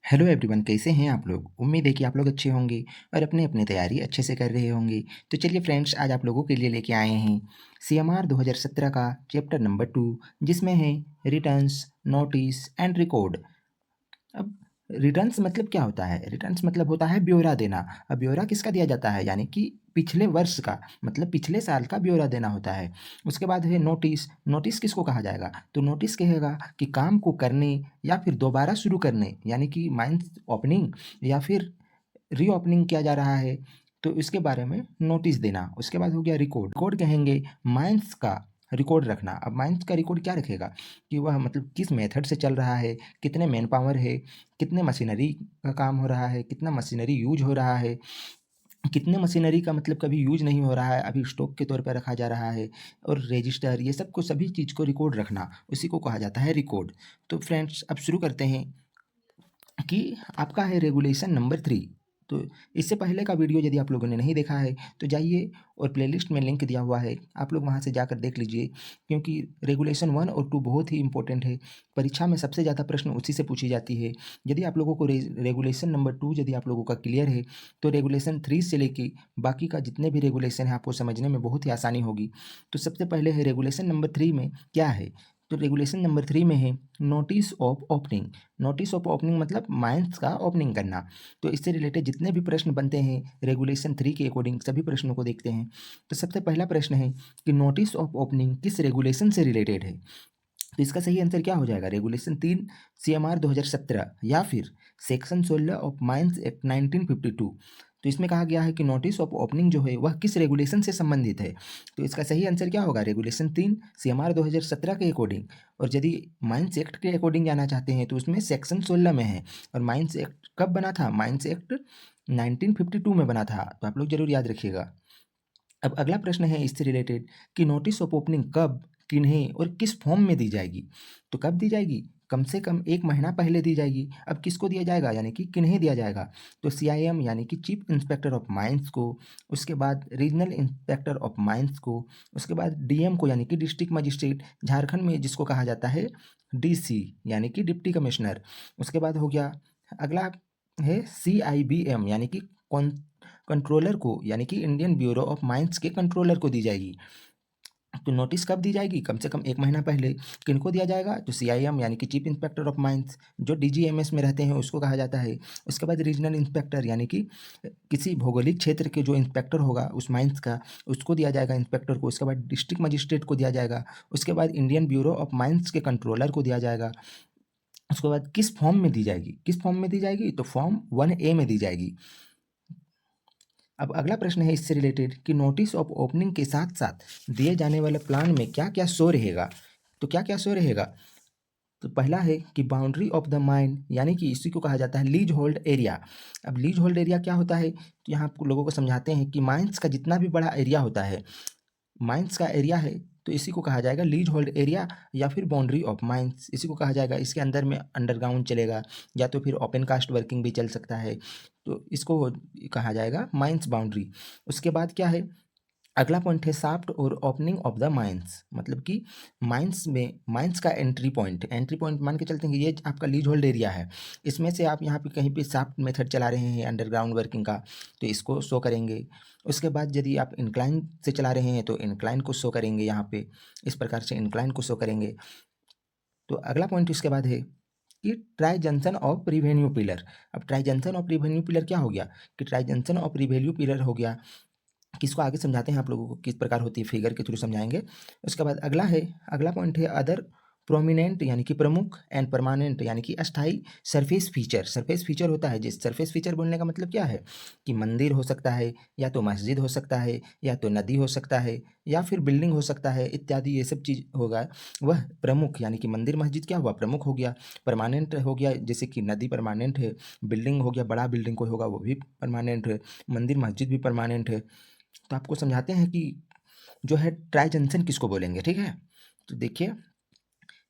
Hello everyone, कैसे हैं आप लोग। उम्मीद है कि आप लोग अच्छे होंगे और अपनी अपनी तैयारी अच्छे से कर रहे होंगे। तो चलिए फ्रेंड्स, आज आप लोगों के लिए लेके आए हैं सीएमआर 2017 का चैप्टर नंबर 2, जिसमें है रिटर्न्स, नोटिस एंड रिकॉर्ड। अब रिटर्न्स मतलब क्या होता है? रिटर्न्स मतलब होता है ब्यौरा देना। अब ब्यौरा किसका दिया जाता है? यानी कि पिछले वर्ष का, मतलब पिछले साल का ब्यौरा देना होता है। उसके बाद है नोटिस। नोटिस किसको कहा जाएगा? तो नोटिस कहेगा कि काम को करने या फिर दोबारा शुरू करने, यानी कि माइंस ओपनिंग या फिर रीओपनिंग किया जा रहा है, तो इसके बारे में नोटिस देना। उसके बाद हो गया रिकॉर्ड। रिकॉर्ड कहेंगे माइंस का रिकॉर्ड रखना। अब माइंस का रिकॉर्ड क्या रखेगा कि वह मतलब किस मेथड से चल रहा है, कितने मैन पावर है, कितने मशीनरी का काम हो रहा है, कितना मशीनरी यूज हो रहा है, कितने मशीनरी का मतलब कभी यूज नहीं हो रहा है, अभी स्टॉक के तौर पर रखा जा रहा है, और रजिस्टर, ये सब को सभी चीज़ को रिकॉर्ड रखना, उसी को कहा जाता है रिकॉर्ड। तो फ्रेंड्स, अब शुरू करते हैं कि आपका है रेगुलेशन नंबर 3। तो इससे पहले का वीडियो यदि आप लोगों ने नहीं देखा है तो जाइए, और प्लेलिस्ट में लिंक दिया हुआ है, आप लोग वहां से जाकर देख लीजिए, क्योंकि रेगुलेशन 1 और 2 बहुत ही इंपॉर्टेंट है। परीक्षा में सबसे ज़्यादा प्रश्न उसी से पूछी जाती है। यदि आप लोगों को रेगुलेशन नंबर 2 यदि आप लोगों का क्लियर है, तो रेगुलेशन 3 से लेके बाकी का जितने भी रेगुलेशन है आपको समझने में बहुत ही आसानी होगी। तो सबसे पहले है रेगुलेशन नंबर 3 में क्या है। तो रेगुलेशन नंबर 3 में है notice of opening. Notice of opening मतलब माइंस का ओपनिंग करना। तो इससे रिलेटेड जितने भी प्रश्न बनते हैं रेगुलेशन 3 के अकॉर्डिंग, सभी प्रश्नों को देखते हैं। तो सबसे पहला प्रश्न है कि नोटिस ऑफ ओपनिंग किस रेगुलेशन से रिलेटेड है। तो इसका सही आंसर क्या हो जाएगा? रेगुलेशन 3 सीएमआर 2017 या फिर सेक्शन 16 ऑफ माइंस एक्ट 1952। तो इसमें कहा गया है कि नोटिस ऑफ ओपनिंग जो है वह किस रेगुलेशन से संबंधित है। तो इसका सही आंसर क्या होगा? रेगुलेशन 3 सीएमआर 2017 के अकॉर्डिंग। और यदि माइंस एक्ट के अकॉर्डिंग जाना चाहते हैं तो उसमें सेक्शन 16 में है। और माइंस एक्ट कब बना था? माइंस एक्ट 1952 में बना था, तो आप लोग जरूर याद रखिएगा। अब अगला प्रश्न है इससे रिलेटेड कि नोटिस ऑफ ओपनिंग कब, किन्हें और किस फॉर्म में दी जाएगी। तो कब दी जाएगी? कम से कम 1 महीना पहले दी जाएगी। अब किसको दिया जाएगा, यानी कि किन्हें दिया जाएगा? तो सीआईएम यानी कि चीफ इंस्पेक्टर ऑफ माइंस को, उसके बाद रीजनल इंस्पेक्टर ऑफ माइंस को, उसके बाद डीएम को यानी कि डिस्ट्रिक्ट मजिस्ट्रेट, झारखंड में जिसको कहा जाता है डीसी यानी कि डिप्टी कमिश्नर। उसके बाद हो गया अगला है सीआईबीएम यानी कि कंट्रोलर को, यानी कि इंडियन ब्यूरो ऑफ माइंस के कंट्रोलर को दी जाएगी। तो नोटिस कब दी जाएगी? कम से कम 1 महीना पहले। किनको दिया जाएगा? तो सीआईएम यानी कि चीफ इंस्पेक्टर ऑफ माइंस, जो डीजीएमएस में रहते हैं उसको कहा जाता है। उसके बाद रीजनल इंस्पेक्टर यानी कि किसी भौगोलिक क्षेत्र के जो इंस्पेक्टर होगा उस माइंस का, उसको दिया जाएगा इंस्पेक्टर को। उसके बाद डिस्ट्रिक्ट मजिस्ट्रेट को दिया जाएगा। उसके बाद इंडियन ब्यूरो ऑफ माइंस के कंट्रोलर को दिया जाएगा। उसके बाद किस फॉर्म में दी जाएगी? किस फॉर्म में दी जाएगी? तो फॉर्म 1A में दी जाएगी। अब अगला प्रश्न है इससे रिलेटेड कि नोटिस ऑफ ओपनिंग के साथ साथ दिए जाने वाले प्लान में क्या क्या शो रहेगा। तो क्या क्या शो रहेगा? तो पहला है कि बाउंड्री ऑफ द माइन, यानी कि इसी को कहा जाता है लीज होल्ड एरिया। अब लीज होल्ड एरिया क्या होता है? तो यहाँ आपको लोगों को समझाते हैं कि माइंस का जितना भी बड़ा एरिया होता है, माइंस का एरिया है, तो इसी को कहा जाएगा लीज होल्ड एरिया या फिर बाउंड्री ऑफ माइंस, इसी को कहा जाएगा। इसके अंदर में अंडरग्राउंड चलेगा या तो फिर ओपन कास्ट वर्किंग भी चल सकता है, तो इसको कहा जाएगा माइंस बाउंड्री। उसके बाद क्या है? अगला पॉइंट है शाफ्ट और ओपनिंग ऑफ द माइंस, मतलब कि माइंस में माइंस का एंट्री पॉइंट, एंट्री पॉइंट मान के चलते हैं कि ये आपका लीज होल्ड एरिया है, इसमें से आप यहाँ पे कहीं पे शाफ्ट मेथड चला रहे हैं अंडरग्राउंड वर्किंग का, तो इसको शो करेंगे। उसके बाद यदि आप इंक्लाइन से चला रहे हैं तो इंक्लाइन को शो करेंगे, यहाँ पे इस प्रकार से इंक्लाइन को शो करेंगे। तो अगला पॉइंट इसके बाद है कि tri junction of revenue pillar. अब tri junction of revenue pillar क्या हो गया? कि tri junction of revenue pillar हो गया, किसको आगे समझाते हैं आप लोगों को किस प्रकार होती है, फिगर के थ्रू समझाएंगे। उसके बाद अगला है, अगला पॉइंट है अदर प्रोमिनेंट यानी कि प्रमुख एंड परमानेंट यानी कि अस्थाई सरफेस फीचर। सरफेस फीचर होता है, जिस सरफेस फीचर बोलने का मतलब क्या है कि मंदिर हो सकता है, या तो मस्जिद हो सकता है, या तो नदी हो सकता है, या फिर बिल्डिंग हो सकता है इत्यादि, ये सब चीज़ होगा वह प्रमुख, यानी कि मंदिर मस्जिद क्या हुआ? प्रमुख हो गया। परमानेंट हो गया, जैसे कि नदी परमानेंट है, बिल्डिंग हो गया, बड़ा बिल्डिंग कोई होगा वो भी परमानेंट है, मंदिर मस्जिद भी परमानेंट है। तो आपको समझाते हैं कि जो है ट्राई जंक्शन किसको बोलेंगे, ठीक है। तो देखिए,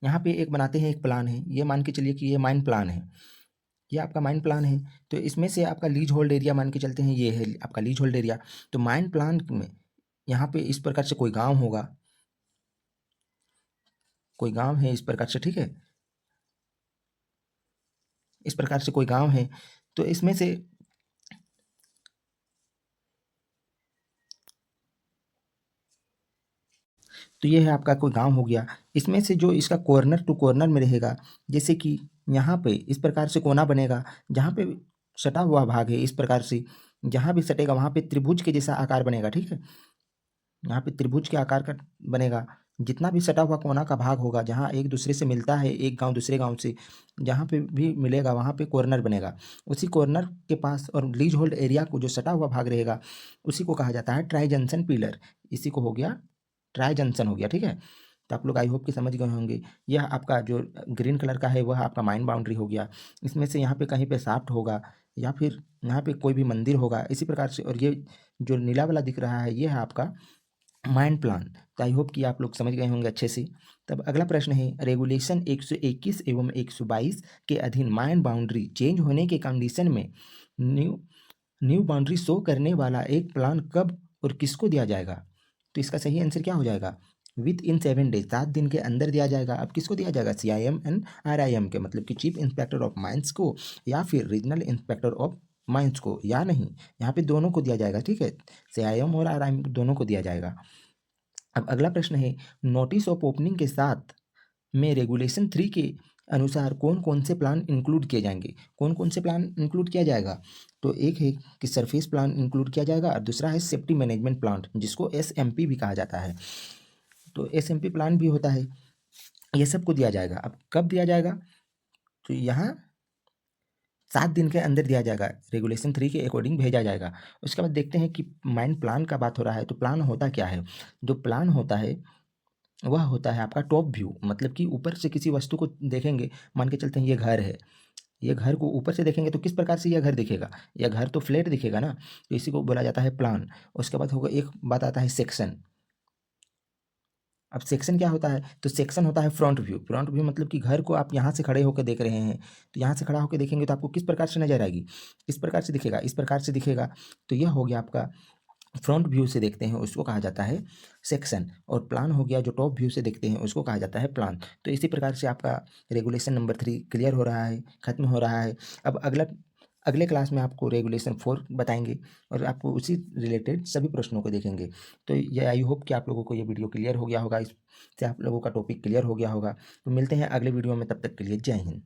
यहाँ पे एक बनाते हैं, एक प्लान है, ये मान के चलिए कि ये माइन प्लान है, ये आपका माइन प्लान है। तो इसमें से आपका लीज होल्ड एरिया मान के चलते हैं, ये है आपका लीज होल्ड एरिया। तो माइन प्लान में यहाँ पे इस प्रकार से कोई गांव होगा, कोई गांव है इस प्रकार से, ठीक है। इस प्रकार से कोई गाँव है, तो इसमें से तो ये है आपका कोई गाँव हो गया। इसमें से जो इसका कॉर्नर टू कॉर्नर में रहेगा, जैसे कि यहाँ पे इस प्रकार से कोना बनेगा, जहाँ पे सटा हुआ भाग है इस प्रकार से, जहाँ भी सटेगा वहाँ पे त्रिभुज के जैसा आकार बनेगा, ठीक है? यहाँ पे त्रिभुज के आकार का बनेगा। जितना भी सटा हुआ कोना का भाग होगा, जहाँ एक दूसरे से मिलता है, एक गाँव दूसरे गाँव से, जहाँ पे भी मिलेगा वहाँ पे कॉर्नर बनेगा। उसी कॉर्नर के पास और लीज होल्ड एरिया को जो सटा हुआ भाग रहेगा, उसी को कहा जाता है ट्राई जंक्शन पिलर। इसी को हो गया ट्राई जंक्शन हो गया, ठीक है? तो आप लोग आई होप कि समझ गए होंगे। यह आपका जो ग्रीन कलर का है वह आपका माइन बाउंड्री हो गया। इसमें से यहाँ पे कहीं पे शाफ्ट होगा या फिर यहाँ पे कोई भी मंदिर होगा, इसी प्रकार से। और ये जो नीला वाला दिख रहा है ये है आपका माइंड प्लान। तो आई होप कि आप लोग समझ गए होंगे अच्छे से। तब अगला प्रश्न है, रेगुलेशन 121 एवं 122 के अधीन माइंड बाउंड्री चेंज होने के कंडीशन में न्यू न्यू बाउंड्री शो करने वाला एक प्लान कब और किसको दिया जाएगा? तो इसका सही आंसर क्या हो जाएगा? विद इन 7 डेज, 7 दिन के अंदर दिया जाएगा। अब किसको दिया जाएगा? CIM एंड RIM के, मतलब कि चीफ इंस्पेक्टर ऑफ माइंस को या फिर रीजनल इंस्पेक्टर ऑफ माइंस को, या नहीं, यहाँ पे दोनों को दिया जाएगा, ठीक है? CIM और RIM दोनों को दिया जाएगा। अब अगला प्रश्न है, नोटिस ऑफ ओपनिंग के साथ में रेगुलेशन 3 के अनुसार कौन कौन से प्लान इंक्लूड किए जाएंगे? कौन कौन से प्लान इंक्लूड किया जाएगा? तो एक है कि सरफेस प्लान इंक्लूड किया जाएगा और दूसरा है सेफ्टी मैनेजमेंट प्लान, जिसको SMP भी कहा जाता है। तो SMP प्लान भी होता है, ये सबको दिया जाएगा। अब कब दिया जाएगा? तो यहाँ 7 दिन के अंदर दिया जाएगा, रेगुलेशन 3 के अकॉर्डिंग भेजा जाएगा। उसके बाद देखते हैं कि माइंड प्लान का बात हो रहा है, तो प्लान होता क्या है? जो प्लान होता है वह होता है आपका टॉप व्यू, मतलब कि ऊपर से किसी वस्तु को देखेंगे, मान के चलते हैं ये घर है, ये घर को ऊपर से देखेंगे तो किस प्रकार से यह घर दिखेगा? यह घर तो फ्लैट दिखेगा ना, तो इसी को बोला जाता है प्लान। उसके बाद होगा, एक बात आता है सेक्शन। अब सेक्शन क्या होता है? तो सेक्शन होता है फ्रंट व्यू। फ्रंट व्यू मतलब कि घर को आप यहाँ से खड़े होकर देख रहे हैं, तो यहाँ से खड़ा होकर देखेंगे तो आपको किस प्रकार से नजर आएगी? इस प्रकार से दिखेगा, इस प्रकार से दिखेगा। तो यह हो गया आपका फ्रंट व्यू से देखते हैं उसको कहा जाता है सेक्शन, और प्लान हो गया जो टॉप व्यू से देखते हैं उसको कहा जाता है प्लान। तो इसी प्रकार से आपका रेगुलेशन नंबर 3 क्लियर हो रहा है, खत्म हो रहा है। अब अगले क्लास में आपको रेगुलेशन 4 बताएंगे और आपको उसी रिलेटेड सभी प्रश्नों को देखेंगे। तो ये आई होप कि आप लोगों को ये वीडियो क्लियर हो गया होगा, इससे आप लोगों का टॉपिक क्लियर हो गया होगा। तो मिलते हैं अगले वीडियो में, तब तक के लिए जय हिंद।